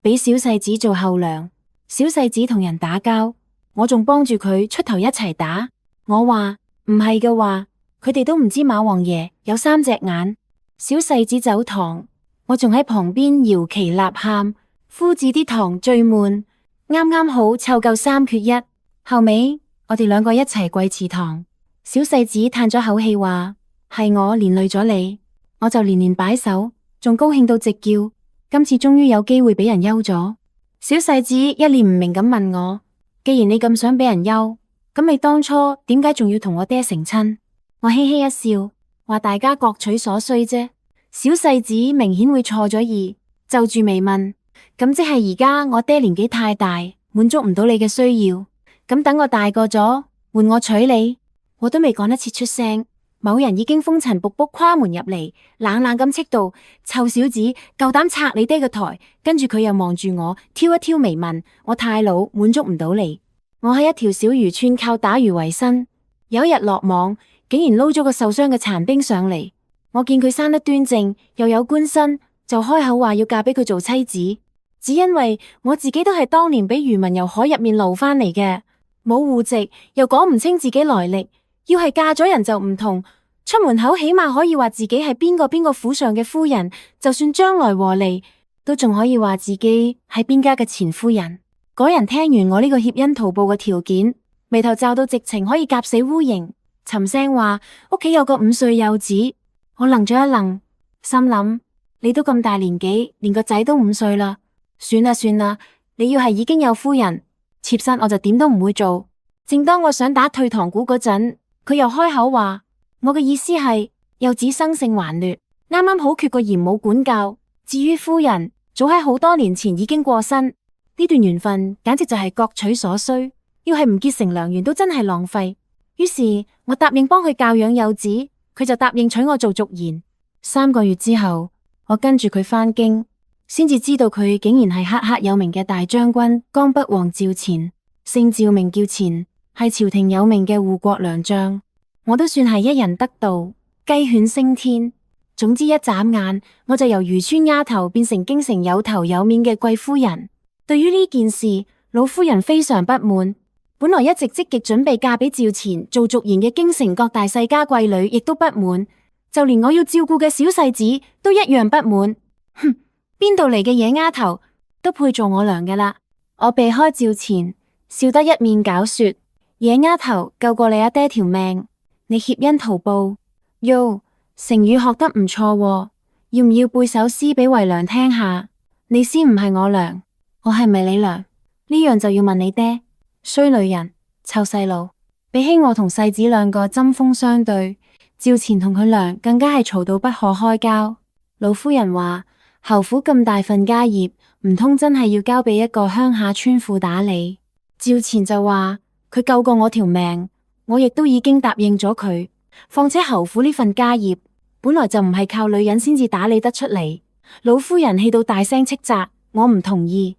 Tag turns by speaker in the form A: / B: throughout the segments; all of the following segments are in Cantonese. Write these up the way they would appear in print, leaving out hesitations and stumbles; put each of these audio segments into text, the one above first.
A: 俾小世子做後娘。小世子同人打交，我仲幫住佢出頭一齊打。我話唔係嘅話，佢哋都唔知馬王爺有3隻眼。小世子走堂，我仲喺旁邊搖旗吶喊。夫子啲堂最悶，啱啱好湊夠3缺1。後尾我哋2個一齊跪祠堂。小世子嘆咗口氣話：係我連累咗你。我就連連擺手，仲高興到直叫。今次終於有機會俾人休咗。小世子一臉唔明咁問我：既然你咁想俾人休，咁你當初點解仲要同我爹成親？我嘻嘻一笑，話大家各取所需啫。小世子明顯會錯咗意，皺住眉問：咁即係而家我爹年紀太大，滿足唔到你嘅需要，咁等我大個咗，換我娶你？我都未講得切出聲，某人已經風塵僕僕跨門入嚟，冷冷咁斥道：臭小子，夠膽拆你爹個台！跟住佢又望住我，挑一挑眉問：我太老，滿足唔到你。我喺一條小漁村靠打魚為生，有一日落網，竟然撈咗個受傷嘅殘兵上嚟。我見佢生得端正，又有官身，就開口話要嫁俾佢做妻子。只因為我自己都係當年俾漁民由海入面撈翻嚟嘅，冇戶籍，又講唔清自己來歷。要係嫁咗人就唔同，出門口起碼可以話自己係邊個府上嘅夫人，就算將來和離，都仲可以話自己係邊家嘅前夫人。嗰人聽完我呢個協恩圖報嘅條件，眉頭皺到直情可以夾死烏蠅，沉聲話屋企有個5歲幼子。我愣咗一愣，心諗你都咁大年紀，連個仔都5歲啦。算啦算啦，你要係已經有夫人，妾身我就點都唔會做。正當我想打退堂鼓嗰陣，佢又開口話：我嘅意思係幼子生性頑劣，啱啱好缺個嚴母管教。至於夫人，早喺好多年前已經過身。呢段緣分簡直就係各取所需，要係唔結成良緣都真係浪費。於是我答應幫佢教養幼子，佢就答應娶我做續弦。3個月之後，我跟住佢返京，先至知道佢竟然係赫赫有名嘅大將軍江北王趙錢，姓趙名叫錢，係朝廷有名嘅護國良將。我都算係一人得道，雞犬升天。總之一眨眼，我就由漁村丫頭變成京城有頭有面嘅貴夫人。對於呢件事，老夫人非常不滿。本來一直積極準備嫁俾趙錢做續弦嘅京城各大世家貴女，亦都不滿。就連我要照顧嘅小世子都一樣不滿。哼，邊度嚟嘅野丫頭都配做我娘㗎啦！我避開趙錢，笑得一面狡說：野丫頭救過你阿爹條命，你協恩圖報。喲，成語學得唔錯喎，要唔要背首詩俾為娘聽下？你先唔係我娘，我係咪你娘？呢樣就要問你爹。衰女人，臭細路。比起我同世子2個針鋒相對，趙錢同佢娘更加係嘈到不可開交。老夫人話：侯府咁大份家業，唔通真係要交俾一個鄉下村婦打理？趙錢就話：佢救過我條命，我亦都已經答應咗佢。況且侯府呢份家業本來就唔係靠女人先至打理得出嚟。老夫人氣到大聲斥責，我唔同意。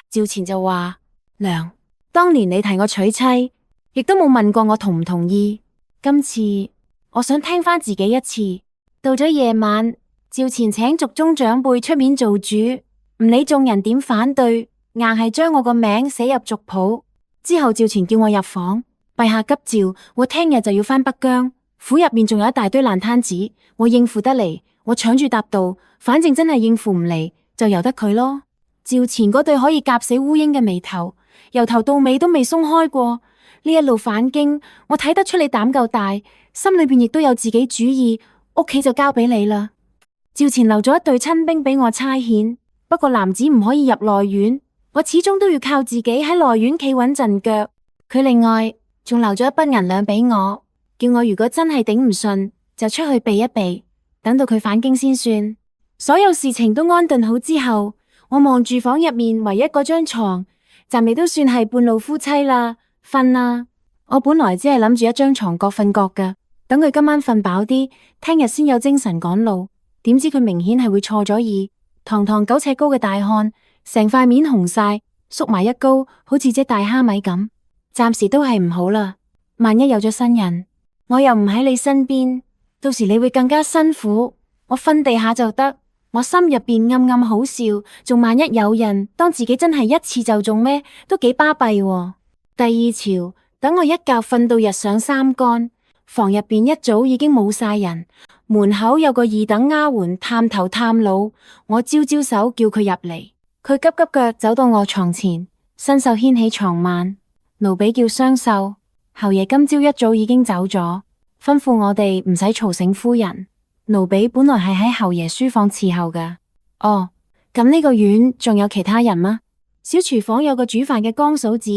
A: 趙錢就話：娘，當年你提我娶妻，亦都冇問過我同唔同意。今次我想聽翻自己一次。到咗夜晚，趙錢請族中長輩出面做主，唔理眾人點反對，硬係將我個名寫入族譜。之後趙錢叫我入房，陛下急召，我聽日就要翻北疆。府入面仲有一大堆爛攤子，我應付得嚟。我搶住答道：反正真係應付唔嚟，就由得佢咯。趙錢嗰對可以夾死烏蠅嘅眉頭，由頭到尾都未鬆開過。呢一路返京，我睇得出你膽夠大，心裏邊亦都有自己主意。屋企就交俾你啦。趙錢留咗一隊親兵俾我差遣，不過男子唔可以入內院，我始終都要靠自己喺內院企穩陣腳。佢另外仲留咗一筆銀兩俾我，叫我如果真係頂唔順，就出去避一避，等到佢返京先算。所有事情都安頓好之後，我望住房入面唯一嗰張床，暫時都算係半路夫妻啦，瞓啦。我本來只係諗住一張床各瞓各㗎，等佢今晚瞓飽啲，聽日先有精神趕路。點知佢明顯係會錯咗意，堂堂9尺高嘅大漢，成塊面紅晒，縮埋一高，好似隻大蝦米咁。暫時都係唔好啦，萬一有咗新人，我又唔喺你身邊，到時你會更加辛苦。我瞓地下就得，我心入邊暗暗好笑，仲萬一有人當自己真係一次就中咩，都幾巴閉喎。第二朝，等我一覺瞓到日上三竿，房入邊一早已經冇晒人，門口有個二等丫鬟探頭探腦，我招招手叫佢入嚟，佢急急腳走到我床前，伸手牽起床幔。奴婢叫雙秀，侯爺今朝一早已經走咗，吩咐我哋唔使嘈醒夫人。奴婢本來係喺侯爺書房伺候噶。哦，咁呢個院仲有其他人嗎？小廚房有個煮飯嘅江嫂子，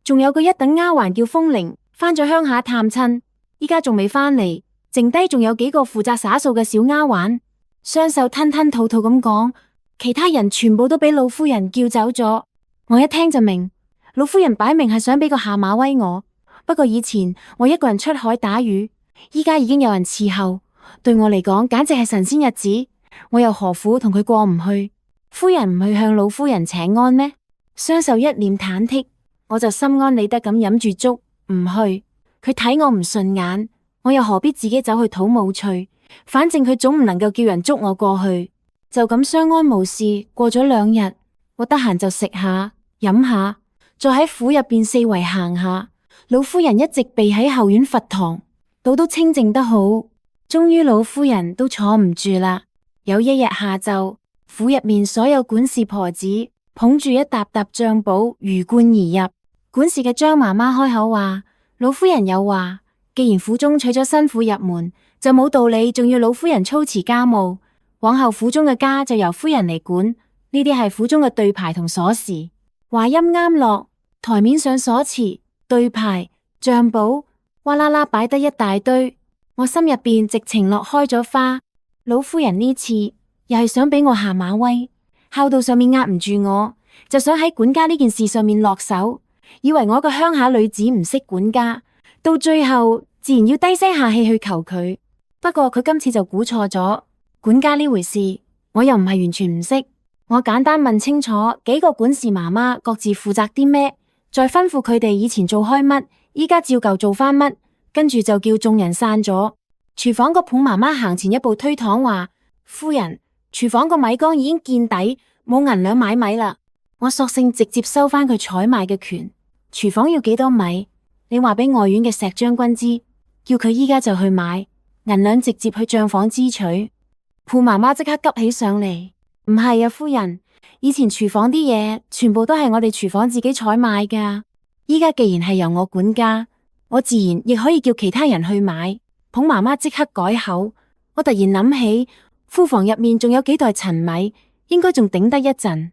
A: 仲有個一等丫鬟叫風鈴，返咗鄉下探親，依家仲未返嚟，剩低仲有幾個負責灑掃嘅小丫鬟。雙秀吞吞吐吐咁講，其他人全部都俾老夫人叫走咗。我一聽就明，老夫人擺明係想俾個下馬威我。不過以前我一個人出海打魚，依家已經有人伺候。對我嚟講，簡直係神仙日子，我又何苦同佢過唔去？夫人唔去向老夫人請安咩？雙秀一臉忐忑，我就心安理得咁飲住粥唔去。佢睇我唔順眼，我又何必自己走去討冇趣？反正佢總唔能夠叫人捉我過去，就咁相安無事。過咗2日，我得閒就食下飲下，再喺府入邊四圍行下。老夫人一直避喺後院佛堂，度都清靜得好。終於老夫人都坐唔住啦。有一日下晝，府入面所有管事婆子捧住一沓沓賬簿魚貫而入。管事嘅張媽媽開口話：老夫人有話，既然府中娶咗新婦入門，就冇道理仲要老夫人操持家務。往後府中嘅家就由夫人嚟管，呢啲係府中嘅對牌同鎖匙。話音啱落，台面上鎖匙、對牌、賬簿，嘩啦啦擺得一大堆。我心入邊直情落開咗花。老夫人呢次又係想俾我下馬威，孝道上面壓唔住我，就想喺管家呢件事上面落手，以為我一個鄉下女子唔識管家，到最後自然要低聲下氣去求佢。不過佢今次就估錯咗，管家呢回事我又唔係完全唔識。我簡單問清楚幾個管事媽媽各自負責啲咩，再吩咐佢哋以前做開乜，依家照舊做返乜。跟住就叫眾人散咗。廚房個捧媽媽行前一步推搪話：夫人，廚房個米缸已經見底，冇銀兩買米啦。我索性直接收返佢採買嘅權。廚房要幾多米，你話俾外院嘅石將軍知，叫佢依家就去買，銀兩直接去賬房支取。鋪媽媽即刻急起上嚟：唔係啊，夫人，以前廚房啲嘢全部都係我哋廚房自己採買噶，依家既然係由我管家，我自然亦可以叫其他人去買。捧媽媽即刻改口。我突然諗起庫房入面仲有幾袋陳米，應該仲頂得一陣。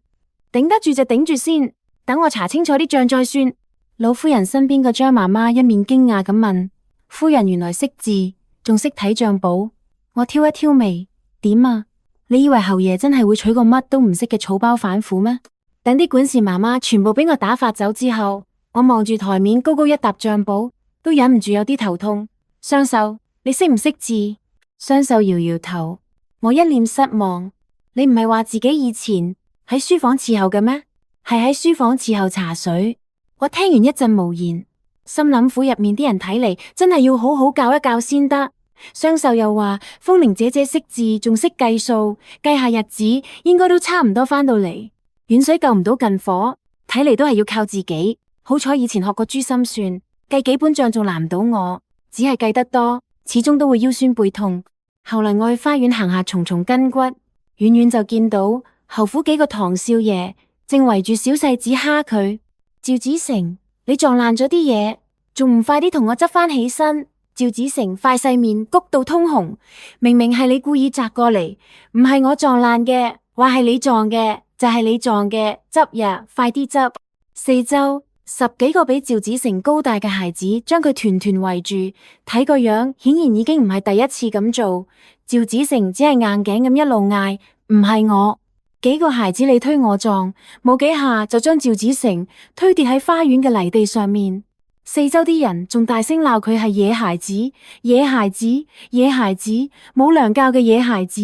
A: 頂得住就頂住先，等我查清楚啲賬再算。老夫人身邊個張媽媽一面驚訝咁問：夫人原來識字，仲識睇賬簿。我挑一挑眉：點啊？你以為侯爺真係會娶個乜都唔識嘅草包反府咩？等啲管事媽媽全部俾我打發走之後，我望住台面高高一沓賬簿，都忍唔住有啲頭痛。雙秀，你識唔識字？雙秀搖搖頭。我一臉失望。你唔係話自己以前喺書房伺候嘅咩？係喺書房伺候茶水。我聽完一陣無言，心諗府入面啲人睇嚟真係要好好教一教先得。雙秀又話風鈴姐姐識字，仲識計數，計下日子應該都差唔多返到嚟。遠水救唔到近火，睇嚟都係要靠自己。好彩以前學過珠心算，計幾本賬仲難唔到我，只係計得多，始終都會腰酸背痛。後來我去花園行下蟲蟲筋骨，遠遠就見到侯府幾個堂少爺正圍住小細子蝦佢。趙子成，你撞爛咗啲嘢，仲唔快啲同我執返起身？趙子成塊細面谷到通紅，明明係你故意砸過嚟，唔係我撞爛嘅，話係你撞嘅，就係你撞嘅，執呀，快啲執！四周10幾個比趙子成高大嘅孩子將佢團團圍住，睇個樣顯然已經唔係第一次咁做。趙子成只係硬頸咁一路嗌：唔係我！幾個孩子你推我撞，冇幾下就將趙子成推跌喺花園嘅泥地上面。四周啲人仲大聲鬧佢係野孩子、野孩子、野孩子，冇娘教嘅野孩子。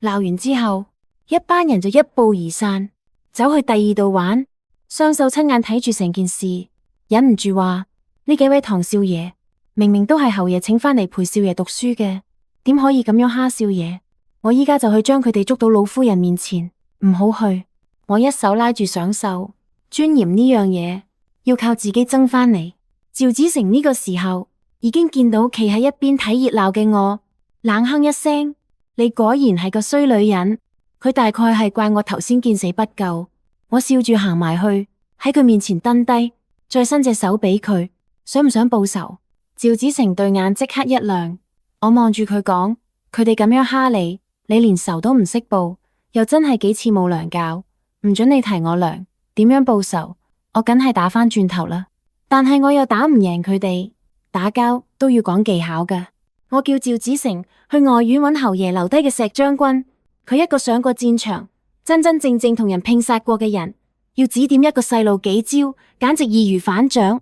A: 鬧完之後，一班人就一步而散，走去第二度玩。雙秀親眼睇住成件事，忍唔住話：呢幾位堂少爺明明都係侯爺請返嚟陪少爺讀書嘅，點可以咁樣蝦少爺？我依家就去將佢哋捉到老夫人面前。唔好去！我一手拉住上手，尊嚴呢樣嘢要靠自己爭返嚟。趙子成呢個時候已經見到企喺一邊睇熱鬧嘅我，冷哼一聲：你果然係個衰女人。佢大概係怪我頭先見死不救，我笑住行埋去，喺佢面前蹲低，再伸隻手俾佢，想唔想報仇？趙子成對眼即刻一亮，我望住佢講：佢哋咁樣蝦你，你連仇都唔識報，又真係幾似冇娘教。唔准你提我娘，點樣報仇？我梗係打返轉頭啦。但係我又打唔贏佢哋，打交都要講技巧㗎。我叫趙子成去外院揾侯爺留低嘅石將軍。佢一個上過戰場，真真正正同人拼殺過嘅人，要指點一個細路幾招，簡直易如反掌。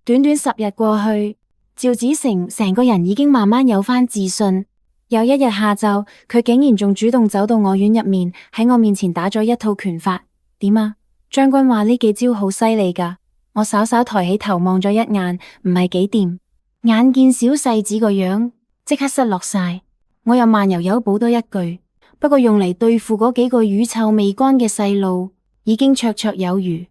A: 短短10日過去，趙子成個人已經慢慢有返自信。有一日下晝，佢竟然仲主動走到我院入面，喺我面前打咗一套拳法。點啊？將軍話呢幾招好犀利㗎。我稍稍抬起頭望咗一眼，唔係幾掂。眼見小世子個樣，即刻失落晒。我又慢悠悠補多一句。不過用嚟對付嗰幾個乳臭未乾嘅細路，已經綽綽有餘。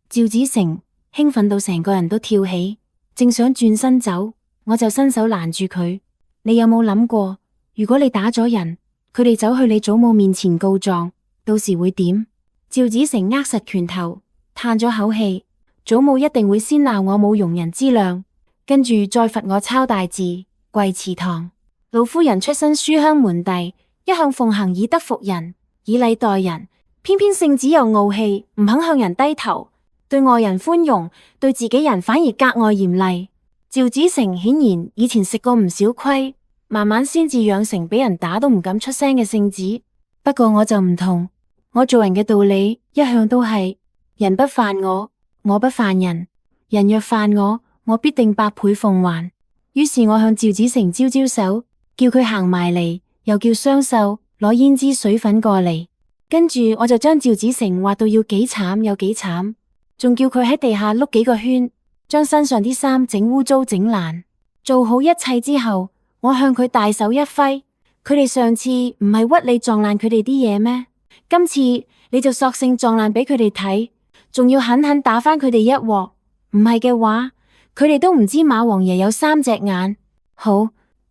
A: 趙子成興奮到成個人都跳起，正想轉身走，我就伸手攔住佢。你有冇諗過，如果你打咗人，佢哋走去你祖母面前告狀，到時會點？趙子成握實拳頭，嘆咗口氣。祖母一定會先鬧我冇容人之量，跟住再罰我抄大字，跪祠堂。老夫人出身書香門第，一向奉行以德服人，以禮待人，偏偏性子又傲氣，唔肯向人低頭，對外人寬容，對自己人反而格外嚴厲。趙子成顯然以前食過唔少虧，慢慢先至養成俾人打都唔敢出聲嘅性子。不過我就唔同，我做人嘅道理一向都係人不犯我，我不犯人，人若犯我，我必定百倍奉還。於是我向趙子成招招手，叫佢行埋嚟。又叫雙秀攞胭脂水粉過嚟，跟住我就將趙子成畫到要幾慘有幾慘，仲叫佢喺地下碌幾個圈，將身上啲衫整污糟整爛。做好一切之後，我向佢大手一揮，佢哋上次唔係屈你撞爛佢哋啲嘢咩？今次你就索性撞爛俾佢哋睇，仲要狠狠打返佢哋一鑊。唔係嘅話，佢哋都唔知馬王爺有3隻眼。好。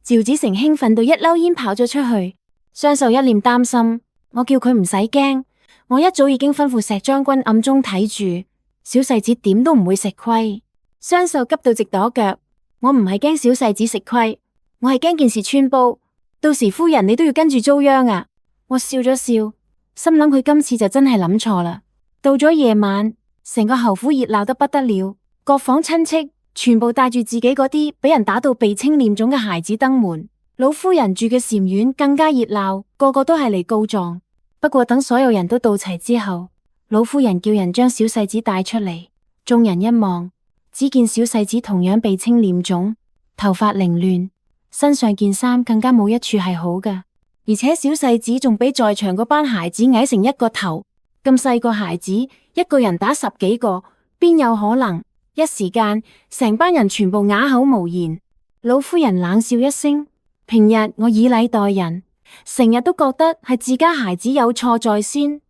A: 趙子成興奮到一溜煙跑咗出去，雙秀一臉擔心，我叫佢唔使驚，我一早已經吩咐石將軍暗中睇住，小世子點都唔會食虧。雙秀急到直跺腳，我唔係驚小世子食虧，我係驚件事穿煲，到時夫人你都要跟住遭殃啊！我笑咗笑，心諗佢今次就真係諗錯啦。到咗夜晚，成個侯府熱鬧得不得了，各房親戚全部帶住自己嗰啲俾人打到鼻青臉腫嘅孩子登門，老夫人住嘅禪院更加熱鬧，個個都係嚟告狀。不過等所有人都到齊之後，老夫人叫人將小世子帶出嚟，眾人一望，只見小世子同樣鼻青臉腫，頭髮凌亂，身上件衫更加冇一處係好嘅，而且小世子仲比在場嗰班孩子矮成一個頭，咁細個孩子一個人打10幾個，邊有可能？一時間，成班人全部啞口無言。老夫人冷笑一聲：平日我以禮待人，成日都覺得係自家孩子有錯在先，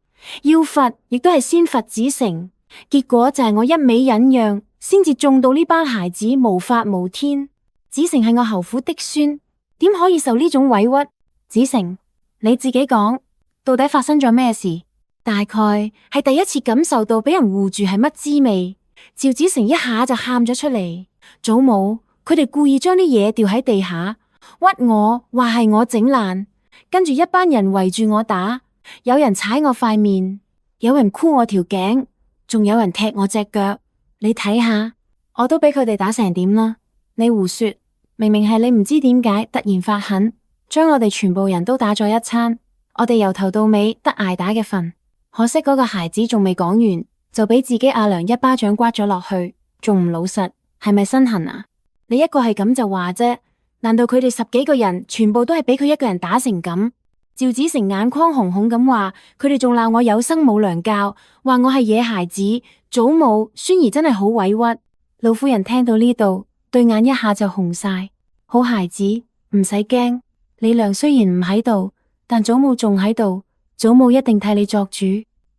A: 要罰亦都係先罰子成。結果就係我一味忍讓，先至縱到呢班孩子無法無天。子成係我侯府嫡孫，點可以受呢種委屈？子成，你自己講，到底發生咗咩事？大概係第一次感受到俾人護住係乜滋味。趙子成一下就喊咗出嚟，祖母，佢哋故意將啲嘢掉喺地下，屈我話係我整爛，跟住一班人圍住我打，有人踩我塊面，有人箍我條頸，仲有人踢我隻腳。你睇下，我都俾佢哋打成點啦！你胡說，明明係你唔知點解突然發狠，將我哋全部人都打咗一餐，我哋由頭到尾得挨打嘅份。可惜嗰個孩子仲未講完，就俾自己阿娘一巴掌刮咗落去，仲唔老實，係咪身痕啊？你一個係咁就話啫，難道佢哋10幾個人全部都係俾佢一個人打成咁？趙子成眼眶紅紅咁話，佢哋仲鬧我有生冇娘教，話我係野孩子，祖母孫兒真係好委屈。老夫人聽到呢度，對眼一下就紅晒。好孩子，唔使驚，你娘雖然唔喺度，但祖母仲喺度，祖母一定替你作主。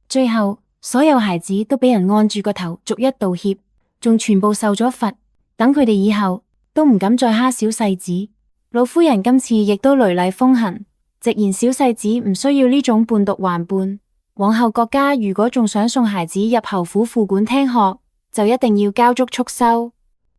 A: 最後，所有孩子都俾人按住個頭逐一道歉，仲全部受咗罰，等佢哋以後都唔敢再蝦小世子。老夫人今次亦都雷厲風行，直言小世子唔需要呢種半毒還半。往後國家如果仲想送孩子入侯府副館聽學，就一定要交足束收。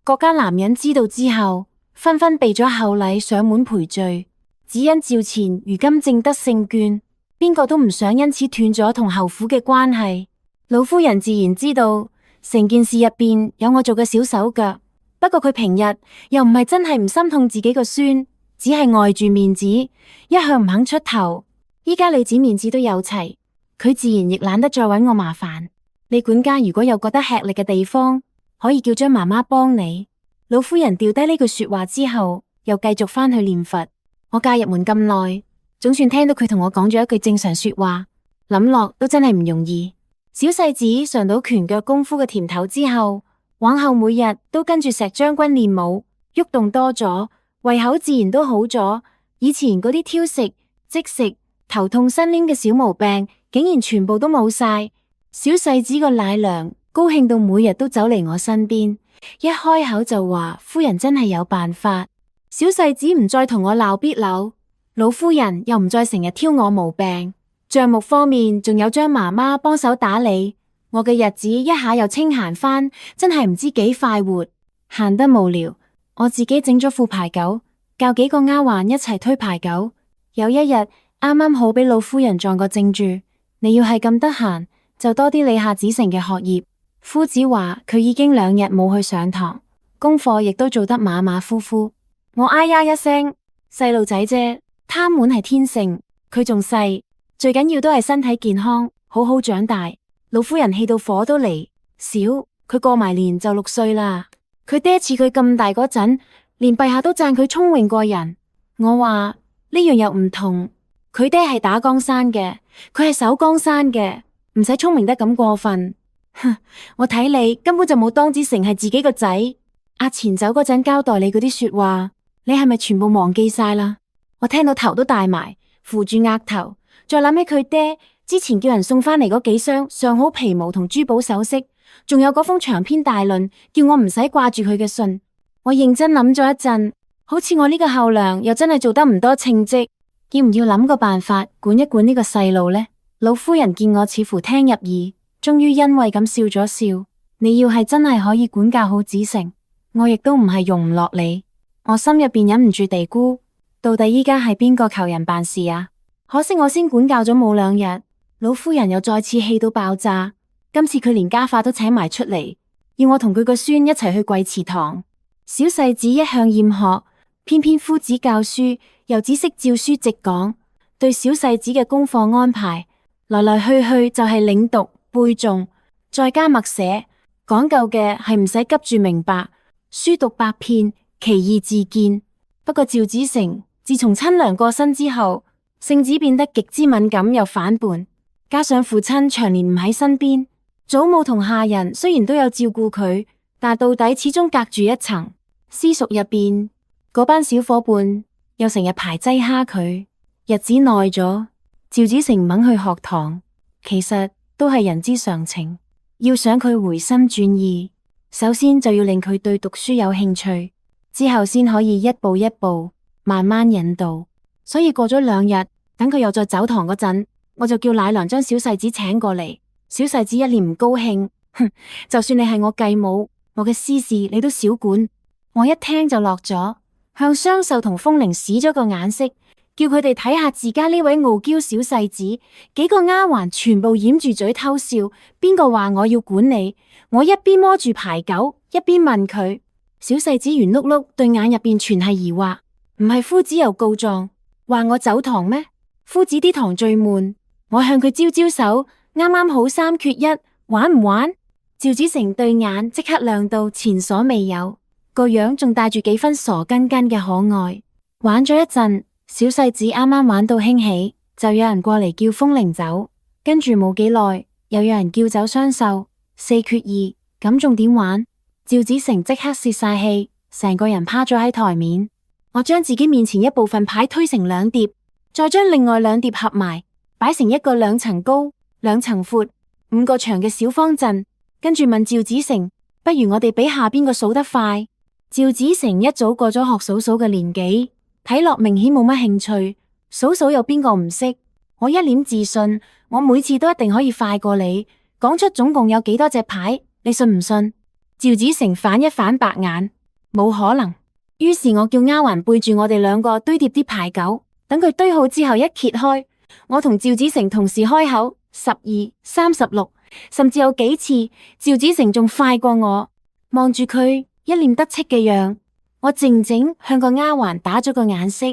A: 各家男人知道之後，紛紛備咗厚禮上門賠罪。只因趙錢如今正得勝券，邊個都唔想因此斷咗同侯府嘅關係。老夫人自然知道成件事入邊有我做嘅小手腳，不過佢平日又唔係真係唔心痛自己個孫，只係礙住面子，一向唔肯出頭。依家女子面子都有齊，佢自然亦懶得再搵我麻煩。你管家如果有覺得吃力嘅地方，可以叫張媽媽幫你。老夫人掉低呢句說話之後，又繼續返去念佛。我嫁入門咁耐，總算聽到佢同我講咗一句正常說話，諗落都真係唔容易。小世子嘗到拳腳功夫嘅甜頭之後，往後每日都跟住石將軍練武，喐動多咗，胃口自然都好咗。以前嗰啲挑食、積食、頭痛、身攣嘅小毛病，竟然全部都冇晒。小世子個奶娘高興到每日都走嚟我身邊，一開口就話夫人真係有辦法。小世子唔再同我鬧彆扭，老夫人又唔再成日挑我毛病。賬目方面仲有張媽媽幫手打理，我嘅日子一下又清閒返，真係唔知幾快活。閒得無聊，我自己整咗副牌九，教幾個丫鬟一齊推牌九。有一日啱啱好俾老夫人撞個正住，你要係咁得閒，就多啲理下子成嘅學業。夫子話佢已經2日冇去上堂，功課亦都做得馬馬虎虎。我哎呀一聲，細路仔啫，貪玩係天性，佢仲細，最緊要都係身體健康，好好長大。老夫人氣到火都嚟，小佢過埋年就6歲啦。佢爹似佢咁大嗰陣，連陛下都讚佢聰穎過人。我話呢樣又唔同，佢爹係打江山嘅，佢係守江山嘅，唔使聰明得咁過分。哼，我睇你根本就冇當子成係自己個仔。阿錢走嗰陣交代你嗰啲說話，你係咪全部忘記晒啦？我聽到頭都大埋，扶住額頭，再諗起佢爹之前叫人送返嚟嗰幾箱上好皮毛同珠寶首飾，仲有嗰封長篇大論叫我唔使掛住佢嘅信。我認真諗咗一陣，好似我呢個後娘又真係做得唔多稱職，要唔要諗個辦法管一管呢個細路呢？老夫人見我似乎聽入耳，終於欣慰咁笑咗笑。你要係真係可以管教好子成，我亦都唔係容唔落你。我心入邊忍唔住嘀咕，到底依家係邊個求人辦事啊？可惜我先管教咗冇2日，老夫人又再次氣到爆炸。今次佢連家法都請埋出嚟，要我同佢個孫一齊去貴祠堂。小世子一向厭學，偏偏夫子教書，又只識照書直講，對小世子嘅功課安排，來來去去就係領讀、背誦，再加默寫，講究嘅係唔使急住明白，書讀百遍，其義自見。不過趙子成自從親娘過身之後，性子變得極之敏感又反叛，加上父親長年唔喺身邊，祖母同下人雖然都有照顧佢，但到底始終隔住一層。私塾入邊嗰班小伙伴又成日排擠蝦佢，日子耐咗，趙子成唔肯去學堂，其實都係人之常情。要想佢回心轉意，首先就要令佢對讀書有興趣，之後先可以一步一步慢慢引導。所以過咗2日，等佢又再走堂嗰陣，我就叫奶娘將小世子請過嚟。小世子一臉唔高興，哼，就算你係我繼母，我嘅私事你都少管。我一聽就落咗，向雙壽同風鈴使咗個眼色，叫佢哋睇下自家呢位傲嬌小世子。幾個丫鬟全部掩住嘴偷笑。邊個話我要管你？我一邊摸住牌九，一邊問佢。小世子圓碌碌，對眼入邊全係疑惑。唔係夫子又告狀，話我走堂咩？夫子啲堂最悶，我向佢招招手，啱啱好3缺1，玩唔玩？趙子成對眼即刻亮到前所未有，個樣仲帶住幾分傻更更嘅可愛。玩咗一陣，小世子啱啱玩到興起，就有人過嚟叫風鈴走，跟住冇幾耐，又有人叫走雙壽，4缺2，咁仲點玩？趙子成即刻泄晒氣，成個人趴咗喺台面。我將自己面前一部分牌推成2疊，再將另外兩疊合埋，擺成一個2層高、2層闊、5個長嘅小方陣。跟住問趙子誠，不如我哋比下邊個數得快？趙子誠一早過咗學數數嘅年紀，睇落明顯冇乜興趣。數數有邊個唔識？我一臉自信，我每次都一定可以快過你。講出總共有幾多隻牌，你信唔信？趙子誠反一反白眼，冇可能。於是我叫丫鬟背住我哋兩個堆疊啲牌九，等佢堆好之後一揭開，我同趙子誠同時開口12、36，甚至有幾次趙子誠仲快過我。望住佢一臉得戚嘅樣，我靜靜向個丫鬟打咗個眼色。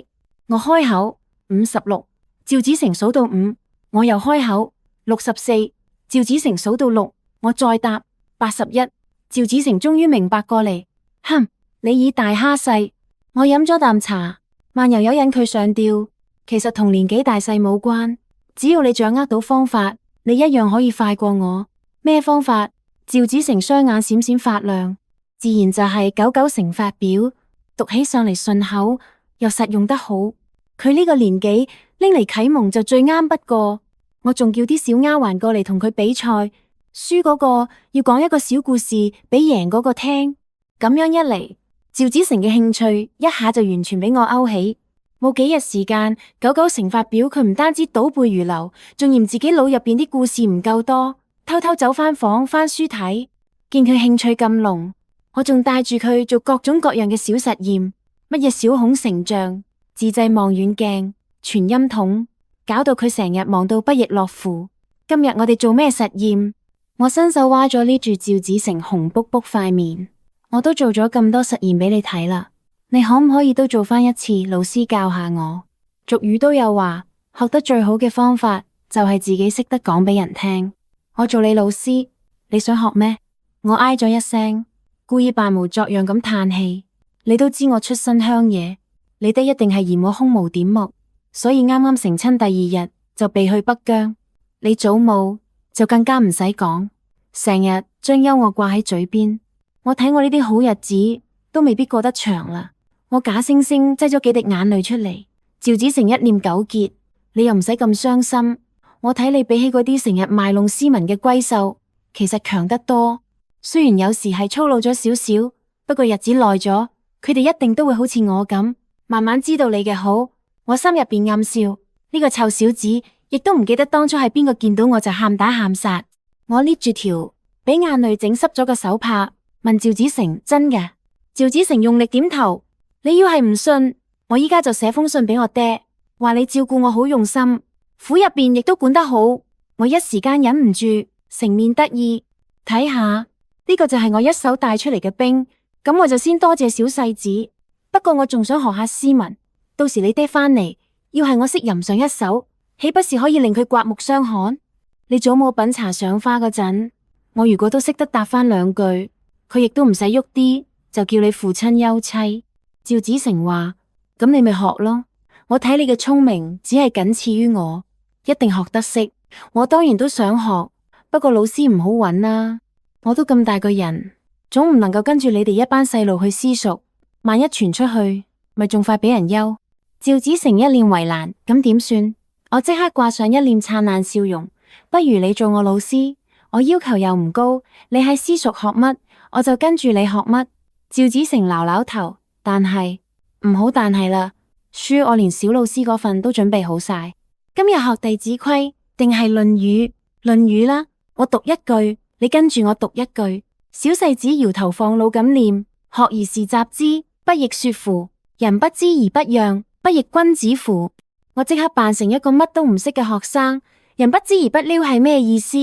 A: 我開口56，趙子誠數到5，我又開口64，趙子誠數到6，我再答81。趙子誠終於明白過嚟，哼，你以大蝦細。我飲咗啖茶，慢悠悠引佢上吊。其實同年紀大細冇關，只要你掌握到方法，你一樣可以快過我。咩方法？趙子誠雙眼閃閃發亮，自然就係99乘法表，讀起上嚟順口又實用得好。佢呢個年紀拎嚟啟蒙就最啱不過。我仲叫啲小丫鬟過嚟同佢比賽，輸嗰個要講一個小故事俾贏嗰個聽。咁樣一嚟，趙子誠嘅興趣一下就完全俾我勾起。冇幾日時間，99乘法表佢唔單止倒背如流，仲嫌自己腦入邊啲故事唔夠多，偷偷走翻房翻書睇。見佢興趣咁濃，我仲帶住佢做各種各樣嘅小實驗，乜嘢小孔成像、自製望遠鏡、傳音筒，搞到佢成日忙到不亦樂乎。今日我哋做咩實驗？我伸手挖咗呢住趙子誠紅卜卜塊面。我都做咗咁多實驗俾你睇啦，你可唔可以都做翻一次？老師教下我。俗語都有話，學得最好嘅方法就係自己識得講俾人聽。我做你老師，你想學咩？我唉咗一聲，故意扮無作樣咁嘆氣。你都知我出身鄉野，你哋一定係嫌我胸無點目，所以啱啱成親第2日就避去北疆。你祖母就更加唔使講，成日將幽我掛喺嘴邊。我睇我呢啲好日子都未必過得長啦。我假惺惺擠咗幾滴眼淚出嚟。趙子誠一臉糾結，你又唔使咁傷心。我睇你比起嗰啲成日賣弄斯文嘅閨秀，其實強得多。雖然有時係粗魯咗少少，不過日子耐咗，佢哋一定都會好似我咁，慢慢知道你嘅好。我心入邊暗笑，呢個臭小子亦都唔記得當初係邊個見到我就喊打喊殺。我捏住條俾眼淚整濕咗嘅手帕，問趙子誠：真嘅？趙子誠用力點頭。你要係唔信，我依家就寫封信俾我爹，話你照顧我好用心，府入邊亦都管得好。我一時間忍唔住，成面得意。睇下呢個就係我一手帶出嚟嘅兵，咁我就先多謝小世子。不過我仲想學下斯文，到時你爹翻嚟，要係我識吟上一首，豈不是可以令佢刮目相看？你祖母品茶賞花嗰陣，我如果都識得答翻2句，佢亦都唔使喐啲，就叫你父親休妻。趙子誠話：咁你咪學咯，我睇你嘅聰明只係僅次於我，一定學得識。我當然都想學，不過老師唔好揾啦。我都咁大個人，總唔能夠跟住你哋一班細路去私塾，萬一傳出去，咪仲快俾人休。趙子誠一臉為難，咁點算？我即刻掛上一臉燦爛笑容，不如你做我老師，我要求又唔高，你喺私塾學乜，我就跟住你學乜。趙子誠撓撓頭，但係唔好但係啦，書我連小老師嗰份都準備好晒。今日學弟子規定係論語，論語啦，我讀一句，你跟住我讀一句。小世子搖頭放腦咁念：學而時習之，不亦說乎？人不知而不讓，不亦君子乎？我即刻扮成一個乜都唔識嘅學生，人不知而不撩係咩意思？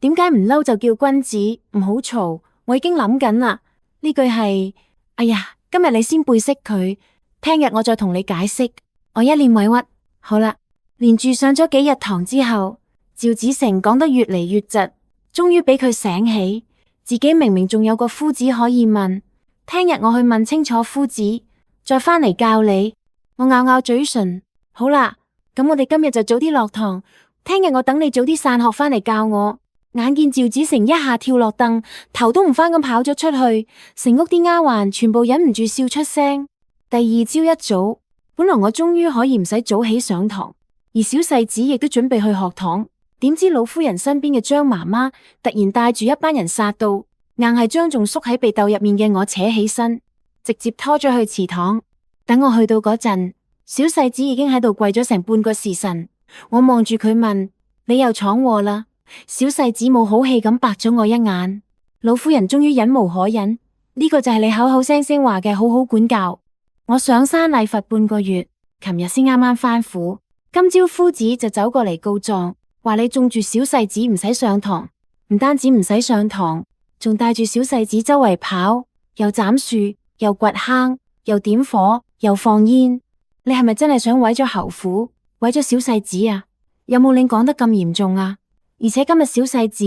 A: 點解唔嬲就叫君子？唔好嘈，我已經諗緊啦。呢句係，哎呀，今日你先背識佢，聽日我再同你解釋。我一臉委屈。好啦，連住上咗幾日堂之後，趙子誠講得越嚟越窒，終於俾佢醒起，自己明明仲有個夫子可以問，聽日我去問清楚夫子，再翻嚟教你。我咬咬嘴唇，好啦，咁我哋今日就早啲落堂，聽日我等你早啲散學翻嚟教我。眼見趙子誠一下跳落凳，頭都唔翻咁跑咗出去，成屋啲丫鬟全部忍唔住笑出聲。第2朝一早，本來我終於可以唔使早起上堂，而小世子亦都準備去學堂。點知老夫人身邊嘅張媽媽突然帶住一班人殺到，硬係將仲縮喺被竇入面嘅我扯起身，直接拖咗去祠堂。等我去到嗰陣，小世子已經喺度跪咗成半個時辰。我望住佢問：你又闖禍啦？小世子冇好氣咁白咗我一眼。老夫人終於忍無可忍，呢個就係你口口聲聲話嘅好好管教。我上山禮佛半個月，琴日先啱啱返府，今朝夫子就走過嚟告狀，話你縱住小世子唔使上堂，唔單止唔使上堂，仲帶住小世子周圍跑，又斬樹，又掘坑，又點火，又放煙。你係咪真係想毀咗侯府，毀咗小世子啊？有冇你講得咁嚴重啊？而且今日小世子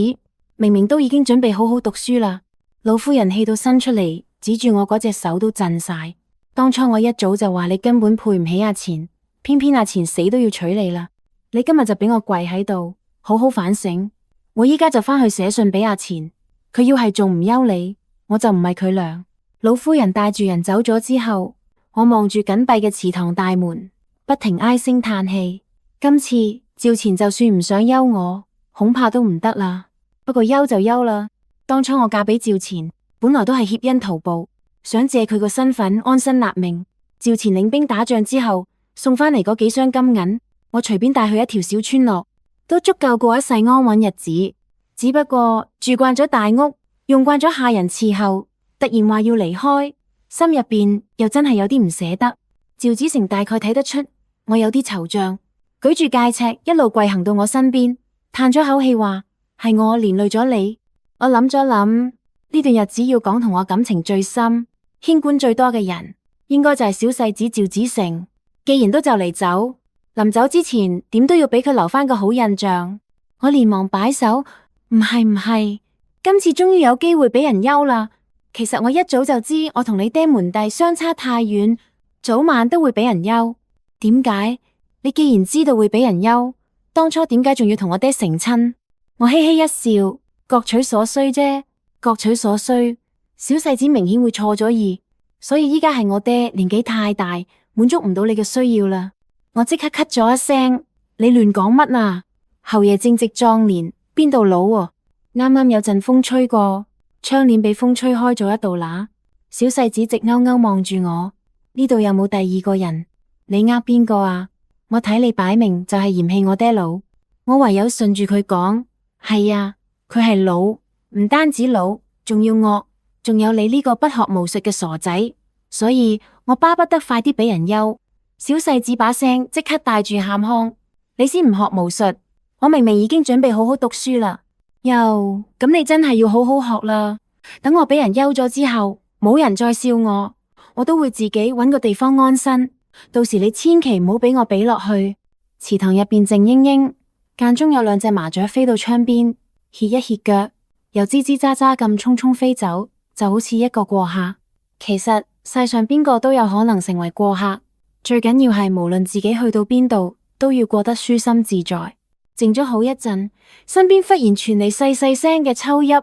A: 明明都已經準備好好讀書啦。老夫人氣到伸出嚟，指住我嗰隻手都震晒。當初我一早就話你根本配唔起阿錢，偏偏阿錢死都要娶你啦。你今日就俾我跪喺度，好好反省。我依家就返去寫信俾阿錢，佢要係仲唔休你，我就唔係佢娘。老夫人帶住人走咗之後，我望住緊閉嘅祠堂大門，不停唉聲嘆氣。今次趙錢就算唔想休我，恐怕都唔得啦。不過休就休啦。當初我嫁俾趙錢，本來都係協恩圖報，想借佢個身份安身立命。趙錢領兵打仗之後，送返嚟嗰幾箱金銀，我隨便帶去一條小村落，都足夠過一世安穩日子。只不過住慣咗大屋，用慣咗下人伺候，突然話要離開，心入邊又真係有啲唔捨得。趙子成大概睇得出我有啲惆悵，舉住戒尺一路跪行到我身邊，嘆咗口氣話：係我連累咗你。我諗咗諗，呢段日子要講同我感情最深、牽關最多嘅人，應該就係小世子趙子成。既然都就嚟走，臨走之前點都要俾佢留返個好印象。我連忙擺手：唔係，今次終於有機會俾人休啦。其實我一早就知我同你爹門第相差太遠，早晚都會俾人休。點解？你既然知道會俾人休，當初點解仲要同我爹成親？我嘻嘻一笑，各取所需啫，各取所需。小世子明顯會錯咗意，所以依家係我爹年紀太大，滿足唔到你嘅需要啦。我即刻咳咗一聲：你亂講乜啊？侯爺正值壯年，邊度老喎？啱啱有陣風吹過，窗簾被風吹開咗一道罅。小世子直勾勾望住我，呢度有冇第二個人？你邊個啊？我睇你擺明就係嫌棄我爹老。我唯有順住佢講：係啊，佢係老，唔單止老，仲要惡，仲有你呢個不學無術嘅傻仔，所以我巴不得快啲俾人休。小世子把聲即刻帶住喊腔：你先唔學無術，我明明已經準備好好讀書啦。咁你真係要好好學啦。等我俾人休咗之後，冇人再笑我，我都會自己搵個地方安身。到時你千祈唔好俾我比落去。祠堂入邊靜英英，間中有兩隻麻雀飛到窗邊，歇一歇腳，又吱吱喳喳咁匆匆飛走，就好似一個過客。其實世上邊個都有可能成為過客，最緊要係無論自己去到邊度，都要過得舒心自在。靜咗好一陣，身邊忽然傳嚟細細聲嘅抽泣。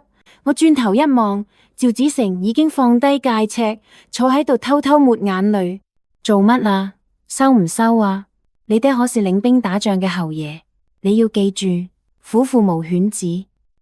A: 我轉頭一望，趙子成已經放低戒尺，坐喺度偷偷抹眼淚。做乜啊？收唔收啊？你爹可是領兵打仗嘅侯爺，你要記住，虎父無犬子。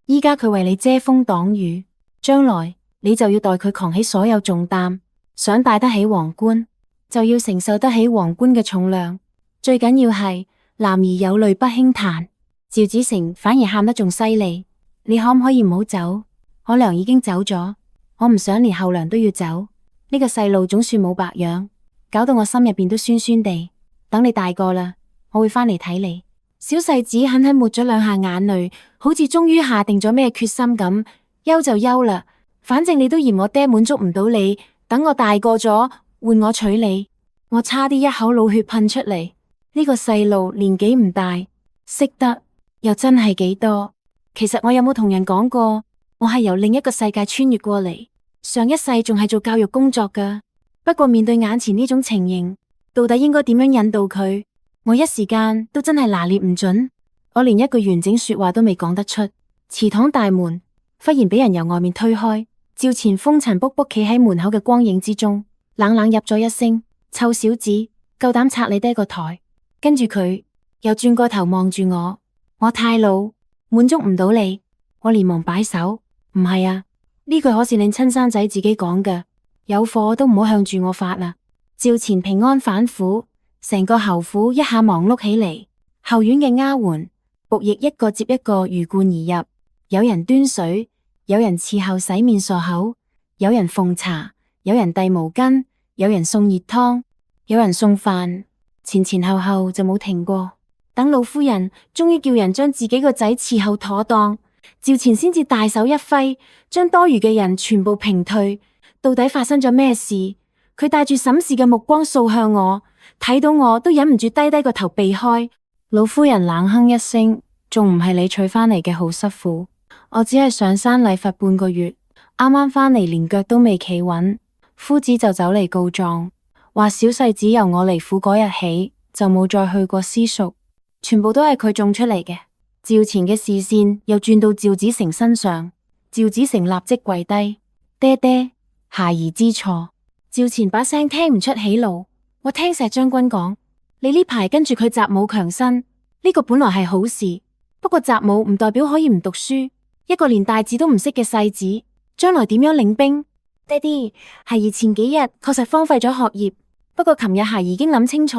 A: 依家佢為你遮風擋雨，將來你就要代佢扛起所有重擔。想戴得起皇冠，就要承受得起皇冠嘅重量。最緊要係男兒有淚不輕彈。趙子成反而喊得仲犀利。你可唔可以唔好走？我娘已經走咗，我唔想連後娘都要走。呢個細路總算冇白養，搞到我心入邊都酸酸地。等你大個啦，我會返嚟睇你。小世子狠狠抹咗兩下眼淚，好似終於下定咗咩決心咁。休就休啦，反正你都嫌我爹滿足唔到你，等我大個咗換我娶你。我差啲一口老血噴出嚟。呢個細路年紀唔大，識得又真係幾多。其實我有冇同人講過，我係由另一個世界穿越過嚟，上一世仲係做教育工作噶。不過面對眼前呢種情形，到底應該點樣引導佢？我一時間都真係拿捏唔準，我連一句完整說話都未講得出。祠堂大門忽然俾人由外面推開，趙錢風塵僕僕企喺門口嘅光影之中，冷冷入咗一聲：臭小子，夠膽拆你爹個台。跟住佢又轉個頭望住我，我太老，滿足唔到你。我連忙擺手，唔係啊，呢句可是你親生仔自己講嘅，有火都唔好向住我發啦。趙錢平安反府，成個侯府一下忙碌起嚟，後院嘅丫鬟僕役一個接一個魚貫而入，有人端水，有人伺候洗面漱口，有人奉茶，有人遞毛巾，有人送熱湯，有人送飯，前前後後就冇停過。等老夫人終於叫人將自己個仔伺候妥當，趙錢先至大手一揮，將多餘嘅人全部平退。到底發生咗咩事？佢帶住審視嘅目光掃向我，睇到我都忍唔住低低個頭避開。老夫人冷哼一聲，仲唔係你娶翻嚟嘅好媳婦？我只係上山禮佛半個月，啱啱翻嚟連腳都未企穩，夫子就走嚟告狀，話小世子由我離府嗰日起就冇再去過私塾，全部都係佢種出嚟嘅。趙錢嘅視線又轉到趙子成身上，趙子成立即跪低，爹爹，孩兒知錯。趙錢把聲聽唔出喜怒，我聽石將軍講，你呢排跟住佢習武強身，呢個本來係好事，不過習武唔代表可以唔讀書，一個連大字都唔識嘅細子，將來點樣領兵？爹哋，孩兒前幾日確實荒廢咗學業，不過琴日孩兒已經諗清楚，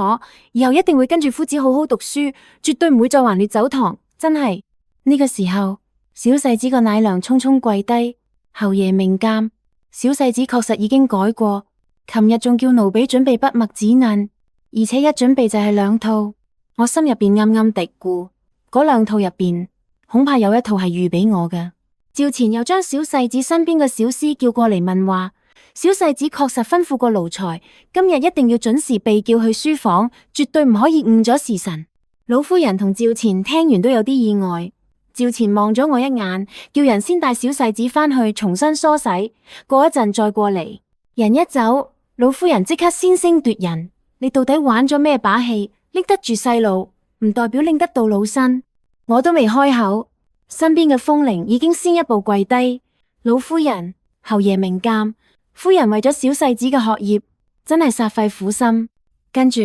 A: 以後一定會跟住夫子好好讀書，絕對唔會再橫劣走堂，真係。呢個時候，小世子個奶娘匆匆跪低，侯爺明鑒，小世子確實已經改過。琴日仲叫奴婢準備筆墨紙罌，而且一準備就係2套。我心入邊暗暗嘀咕，嗰2套入邊恐怕有1套係預俾我嘅。趙錢又將小世子身邊嘅小廝叫過嚟問話，小世子確實吩咐過奴才，今日一定要準時被叫去書房，絕對唔可以誤咗時辰。老夫人同趙錢聽完都有啲意外。趙錢望咗我一眼，叫人先帶小世子返去重新梳洗，過一陣再過嚟。人一走，老夫人即刻先聲奪人，你到底玩咗咩把戲？拎得住細路，唔代表拎得到老身。我都未開口，身邊嘅風鈴已經先一步跪低。老夫人，侯爺明鑒，夫人為咗小世子嘅學業，真係煞費苦心。跟住，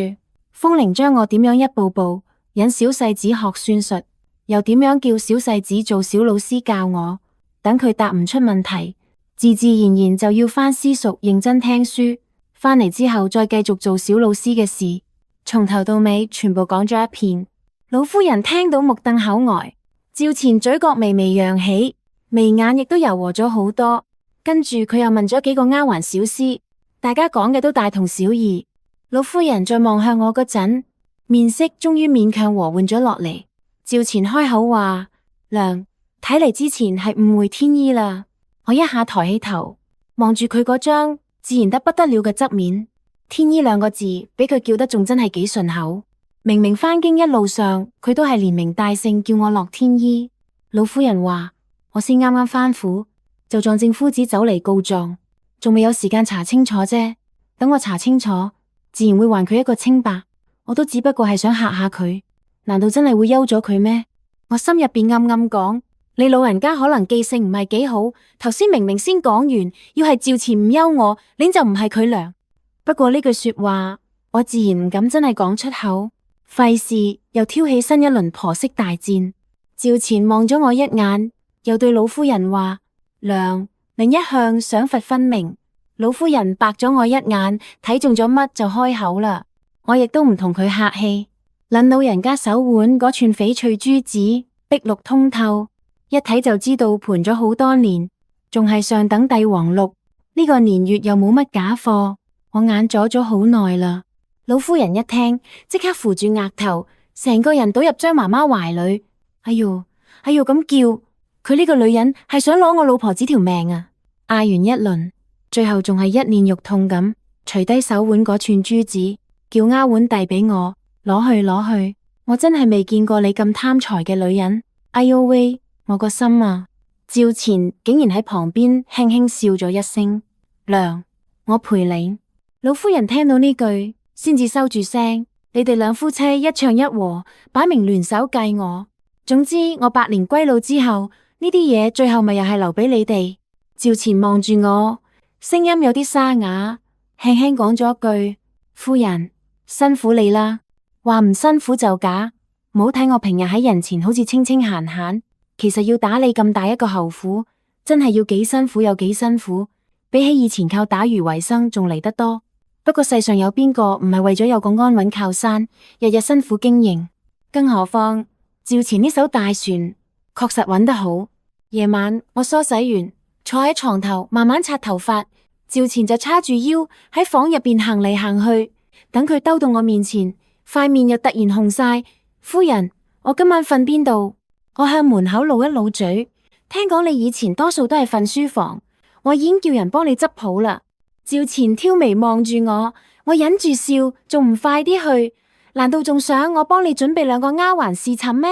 A: 風鈴將我點樣一步步引小世子學算術，又點樣叫小世子做小老師教我，等佢答唔出問題，自自然然就要返私塾認真聽書。返嚟之後再繼續做小老師嘅事，從頭到尾全部講咗一遍。老夫人聽到目瞪口呆，趙錢嘴角微微揚起，眉眼亦都柔和咗好多。跟住佢又問咗幾個丫鬟小廝，大家講嘅都大同小異。老夫人再望向我嗰陣，面色終於勉強和緩咗落嚟。趙錢開口話：娘，睇嚟之前係誤會天意啦。我一下抬起頭，望住佢嗰張自然得不得了嘅側面，天醫2個字俾佢叫得仲真係幾順口。明明返京一路上佢都係連名帶姓叫我樂天醫。老夫人話：我先啱啱返府，就撞正夫子走嚟告狀，仲未有時間查清楚啫。等我查清楚，自然會還佢一個清白。我都只不過係想嚇下佢，難道真係會休咗佢咩？我心入邊暗暗講：你老人家可能記性唔係幾好，頭先明明先講完，要係趙錢唔休我，你就唔係佢娘。不過呢句說話，我自然唔敢真係講出口，費事又挑起新一輪婆媳大戰。趙錢望咗我一眼，又對老夫人話：娘，您一向賞罰分明。老夫人白咗我一眼，睇中咗乜就開口啦。我亦都唔同佢客氣，捻老人家手腕嗰串翡翠珠子，碧綠通透，一睇就知道盤咗好多年，仲係上等帝王綠。呢個年月又冇乜假貨，我眼阻咗好耐啦。老夫人一聽，即刻扶住額頭，成個人倒入張媽媽懷裏。哎喲，哎喲咁叫，佢呢個女人係想攞我老婆子條命啊！嗌完一輪，最後仲係一臉肉痛咁，除低手腕嗰串珠子，叫丫鬟遞俾我，攞去攞去。我真係未見過你咁貪財嘅女人。哎喲喂，我個心啊！趙錢竟然喺旁邊輕輕笑咗一聲。娘，我陪你。老夫人聽到呢句，先至收住聲。你哋兩夫妻一唱一和，擺明聯手計我。總之我百年歸老之後，呢啲嘢最後咪又係留俾你哋。趙錢望住我，聲音有啲沙啞，輕輕講咗句：夫人，辛苦你啦，話唔辛苦就假。唔好睇我平日喺人前好似清清閒閒，其實要打理咁大一個侯府，真係要幾辛苦有幾辛苦，比起以前靠打魚為生仲嚟得多。不過世上有邊個唔係為咗有個安穩靠山，日日辛苦經營？更何況趙錢呢艘大船確實穩得好。夜晚我梳洗完，坐喺床頭慢慢擦頭髮，趙錢就叉住腰喺房入邊行嚟行去，等佢兜到我面前，塊面又突然紅晒。夫人，我今晚瞓邊度？我向門口露一露嘴，聽講你以前多數都係瞓書房，我已經叫人幫你執好啦。趙錢挑眉望住我，我忍住笑，仲唔快啲去？難道仲想我幫你準備兩個丫鬟侍寢咩？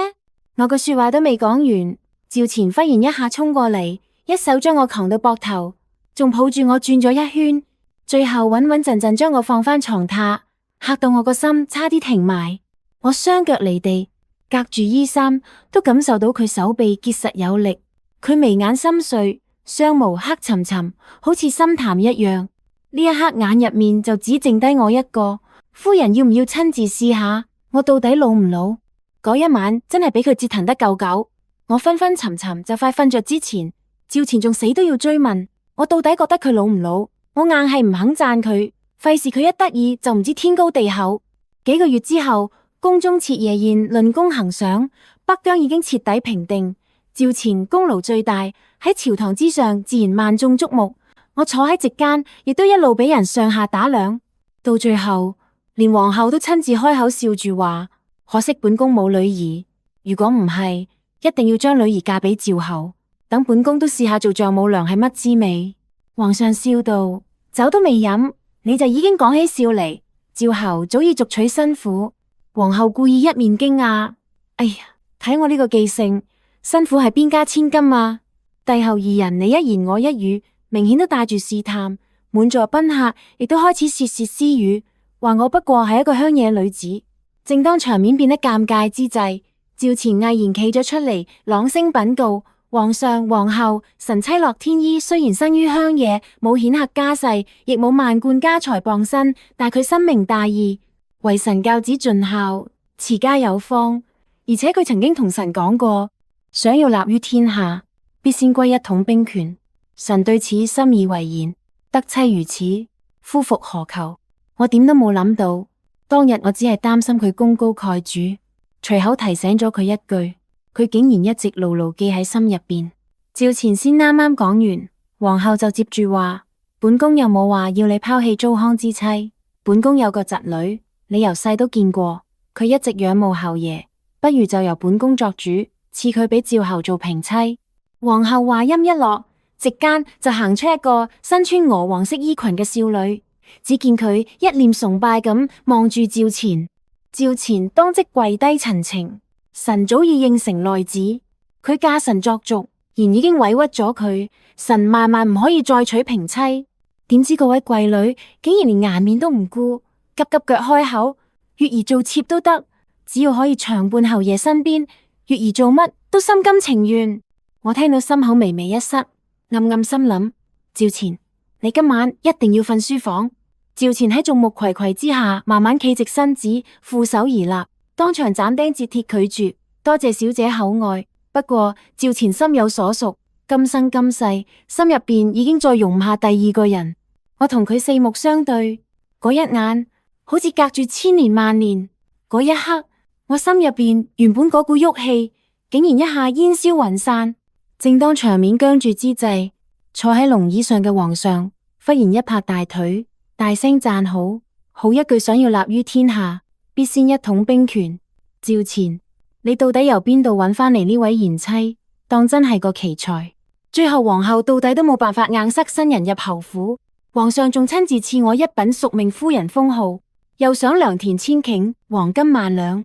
A: 我個說話都未講完，趙錢忽然一下衝過嚟，一手將我扛到膊頭，仲抱住我轉咗一圈，最後穩穩陣陣將我放返床榻，嚇到我個心差啲停埋。我雙腳離地，隔住衣衫都感受到佢手臂結實有力。佢眉眼深邃，雙目黑沉沉，好似深潭一樣。呢一刻眼入面就只剩低我一個。夫人要唔要親自試下？我到底老唔老？嗰一晚真係俾佢折騰得夠久。我昏昏沉沉就快瞓着之前，趙錢仲死都要追問我到底覺得佢老唔老。我硬係唔肯讚佢，費事佢一得意就唔知天高地厚。幾個月之後，宮中設夜宴論功行賞，北疆已經徹底平定，趙錢功勞最大，喺朝堂之上自然萬眾矚目。我坐喺席間，亦都一路俾人上下打量，到最後連皇后都親自開口笑住話：可惜本宮冇女兒，如果唔係，一定要將女兒嫁俾趙后，等本宮都試下做丈母娘係乜滋味。皇上笑道：酒都未飲，你就已經講起笑嚟。趙后早已續娶新婦。皇后故意一面驚訝：哎呀，睇我呢個記性，新婦係邊家千金啊？帝后二人你一言我一語，明顯都帶住試探，滿座賓客亦都開始竊竊私語，話我不過係一個鄉野女子。正當場面變得尷尬之際，趙錢毅然企咗出嚟，朗聲稟告：皇上、皇后，臣妻樂天依雖然生於鄉野，冇顯赫家世，亦冇萬貫家財傍身，但佢深明大義，為臣教子盡孝，持家有方。而且佢曾經同臣講過，想要立於天下，必先歸一統兵權。臣對此深以為然。得妻如此，夫復何求？我點都冇諗到，當日我只係擔心佢功高蓋主，隨口提醒咗佢一句，佢竟然一直牢牢記喺心入邊。趙錢先啱啱講完，皇后就接住話：本宮又冇話要你拋棄糟糠之妻，本宮有個侄女。你由細都見過，佢一直仰慕后爺，不如就由本宮作主，賜佢俾趙后做平妻。皇后話音一落，席間就行出一個身穿鵝黃色衣裙嘅少女，只見佢一臉崇拜咁望住趙錢。趙錢當即跪低陳情：臣早已應承內子，佢嫁臣作俗，然已經委屈咗佢，臣萬萬唔可以再娶平妻。點知嗰位貴女竟然連顏面都唔顧，急急腳開口：月兒做妾都得，只要可以長伴侯爺身邊，月兒做乜都心甘情願。我聽到心口微微一塞，暗暗心諗：趙錢，你今晚一定要瞓書房。趙錢喺眾目睽睽之下，慢慢企直身子，負手而立，當場斬釘截鐵拒絕：多謝小姐厚愛。不過趙錢心有所屬，今生今世心入邊已經再容唔下第二個人。我同佢四目相對，嗰一眼好似隔住千年萬年。嗰一刻，我心入邊原本嗰股鬱氣，竟然一下煙消雲散。正當場面僵住之際，坐喺龍椅上嘅皇上忽然一拍大腿，大聲讚好：好一句想要立於天下，必先一統兵權。趙錢，你到底由邊度揾翻嚟呢位賢妻？當真係個奇才。最後皇后到底都冇辦法硬塞新人入侯府，皇上仲親自賜我一品淑明夫人封號，又賞良田千頃，黃金萬兩。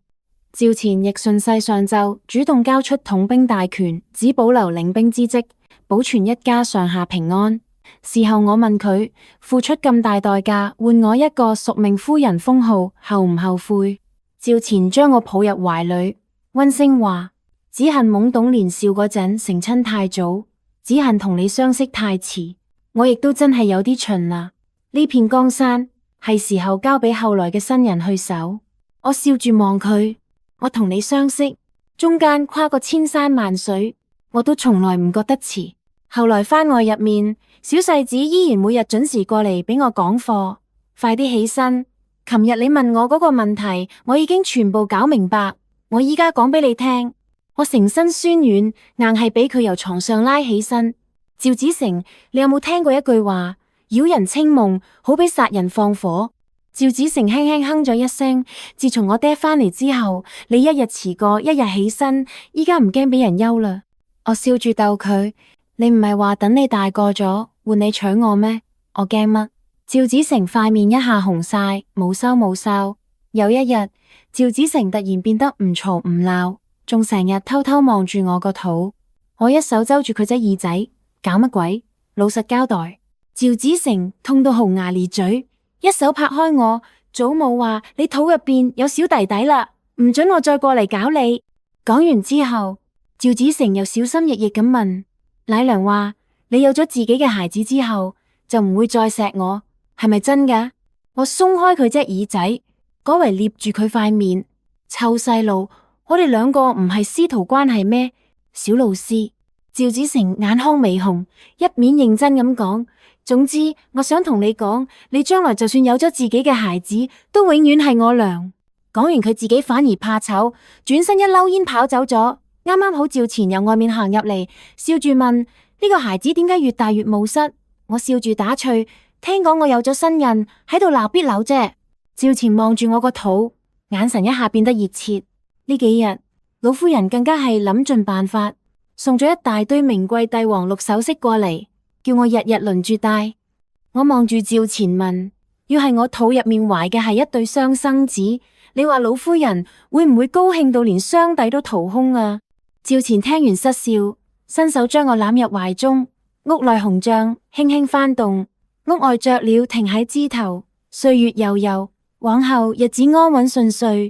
A: 趙錢亦順勢上奏，主動交出統兵大權，只保留領兵之職，保存一家上下平安。事後我問佢，付出咁大代價換我一個淑明夫人封號，後唔後悔？趙錢將我抱入懷裏，溫聲話：只恨懵懂年少嗰陣成親太早，只恨同你相識太遲。我亦都真係有啲蠢啦。呢片江山係時候交俾後來嘅新人去守。我笑住望佢，我同你相識，中間跨過千山萬水，我都從來唔覺得遲。後來番外入面，小世子依然每日準時過嚟俾我講課。快啲起身，琴日你問我嗰個問題，我已經全部搞明白。我依家講俾你聽，我成身酸軟，硬係俾佢由床上拉起身。趙子成，你有冇聽過一句話？擾人清夢，好比殺人放火。趙子成輕輕哼咗一聲。自從我爹返嚟之後，你一日遲過，一日起身，依家唔驚俾人休啦。我笑住逗佢，你唔係話等你大個咗，換你娶我咩？我驚乜？趙子成塊面一下紅晒，冇羞冇臊。有一日，趙子成突然變得唔嘈唔鬧，仲成日偷偷望住我個肚。我一手揪住佢隻耳仔，搞乜鬼？老實交代。趙子成痛到紅牙咧嘴，一手拍開我。祖母話你肚入邊有小弟弟啦，唔准我再過嚟搞你。講完之後，趙子成又小心翼翼咁問奶娘話：你有咗自己嘅孩子之後，就唔會再錫我，係咪真㗎？我鬆開佢隻耳仔，改為捏住佢塊面。臭細路，我哋兩個唔係師徒關係咩？小老師。趙子成眼眶微紅，一面認真咁講：總之，我想同你講，你將來就算有咗自己嘅孩子，都永遠係我娘。講完佢自己反而怕醜，轉身一溜煙跑走咗。啱啱好趙錢由外面行入嚟，笑住問：呢個孩子點解越大越冒失？我笑住打趣：聽講我有咗新人，喺度鬧必扭啫。趙錢望住我個肚，眼神一下變得熱切。呢幾日，老夫人更加係諗盡辦法，送咗一大堆名貴帝王綠首飾過嚟，叫我日日輪住戴。我望住趙錢問：要係我肚入面懷嘅係一對雙生子，你話老夫人會唔會高興到連雙弟都掏空啊？趙錢聽完失笑，伸手將我攬入懷中。屋內紅帳輕輕翻動，屋外雀鳥停喺枝頭，歲月悠悠，往後日子安穩順遂。